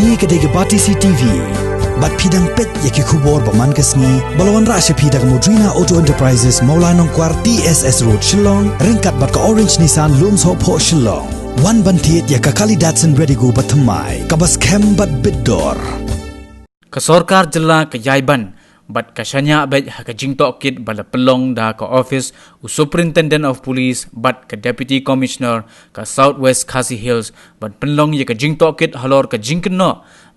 นี่ก็ได้กับบัตรซีทีวีบัตรพีดังเป็ดยากิคูบอร์ประมาณกัสนี้บอลวันราชพีดังมูดรีนาออโต้เอ็นเตอร์ไพรส์มอลานงควาร์ TSS Road ชิลองเร่งกัดบัตรกับ Orange Nissan Looms Hope ชิลองวันบันเทียดยากะคาลิดัตสันเรดิกูบัตรทำไมกับบัสเข้มบัตรบิดดอร์กสรการจิลลากยายบันบัดกษณะเบจหากจิงโตกิดบัลปลงดากออฟฟิศอุ Superintendent of Police บัดก Deputy Commissioner ก South West Khasi Hills บัดปลงยากจิงโตกิดฮัลโหลกจิงกันเนาะ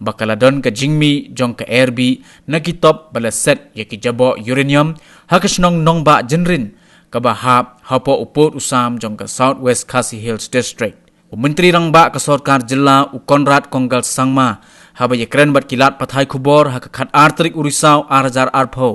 บักกลาดอนกจิงมีจงกแอร์บีนักตบบัลเซตยากจับยูเรเนียมหากชนองนองบะจินรินกบะฮับฮับอุปอุสามจงก South West Khasi Hills District อุมนตรีรังบะกสรการจิลลาอุคอนรัดคองกัลสังมาhaba yakren bat kilat pathai khubor hak khat artrik urisau arjar arpho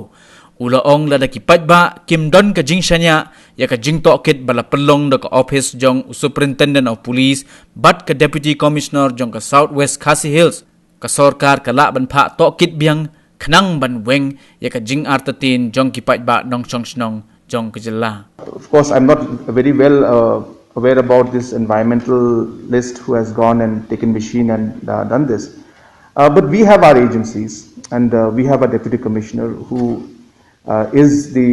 ula ong lada kipat ba kim don ka jingshanya ya ka jingto kit bala pelong da ka office jong Superintendent of Police bat ka Deputy Commissioner jong ka South West Khasi Hills ka sarkar ka la ban pha to kit biang khnang ban weng ya ka jing artatin jong kipat ba nong song snong jong ka jilla. Of course I'm not very well aware about this environmental list who has gone and taken machine and done this. But we have our agencies and we have a Deputy Commissioner who is the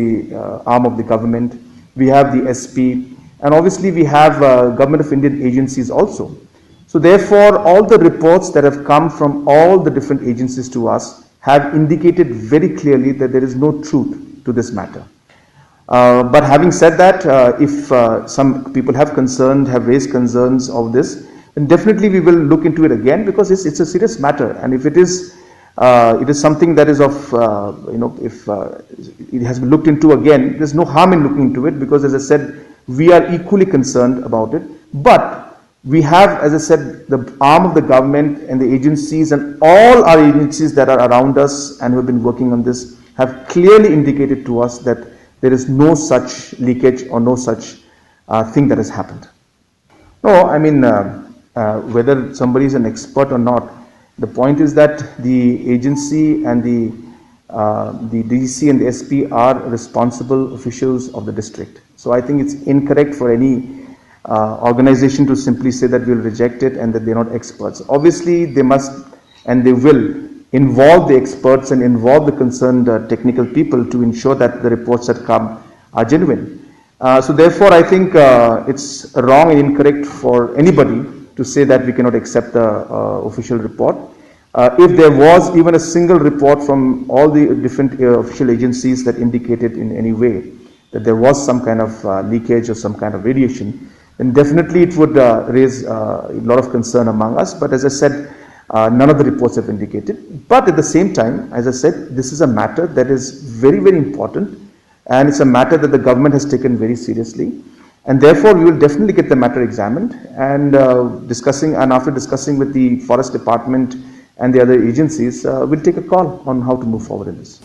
arm of the government. We have the SP and obviously we have Government of Indian agencies also. So therefore all the reports that have come from all the different agencies to us have indicated very clearly that there is no truth to this matter. But having said that, if some people have raised concerns of this, and definitely we will look into it again because it's a serious matter, and if it is something that is of if it has been looked into again, there's no harm in looking into it because, as I said, we are equally concerned about it. But we have, as I said, the arm of the government and the agencies and all our agencies that are around us and who have been working on this have clearly indicated to us that there is no such leakage or no such thing that has happened. No, I mean. Whether somebody is an expert or not, the point is that the agency and the DC and the SP are responsible officials of the district. So I think it's incorrect for any organization to simply say that we'll reject it and that they're not experts. Obviously, they must and they will involve the experts and involve the concerned technical people to ensure that the reports that come are genuine. So therefore, I think it's wrong and incorrect for anybody to say that we cannot accept the official report. If there was even a single report from all the different official agencies that indicated in any way that there was some kind of leakage or some kind of radiation, then definitely it would raise a lot of concern among us. But as I said, none of the reports have indicated. But at the same time, as I said, this is a matter that is very, very important, and it's a matter that the government has taken very seriously. And therefore, we will definitely get the matter examined and after discussing with the Forest Department and the other agencies, we'll take a call on how to move forward in this.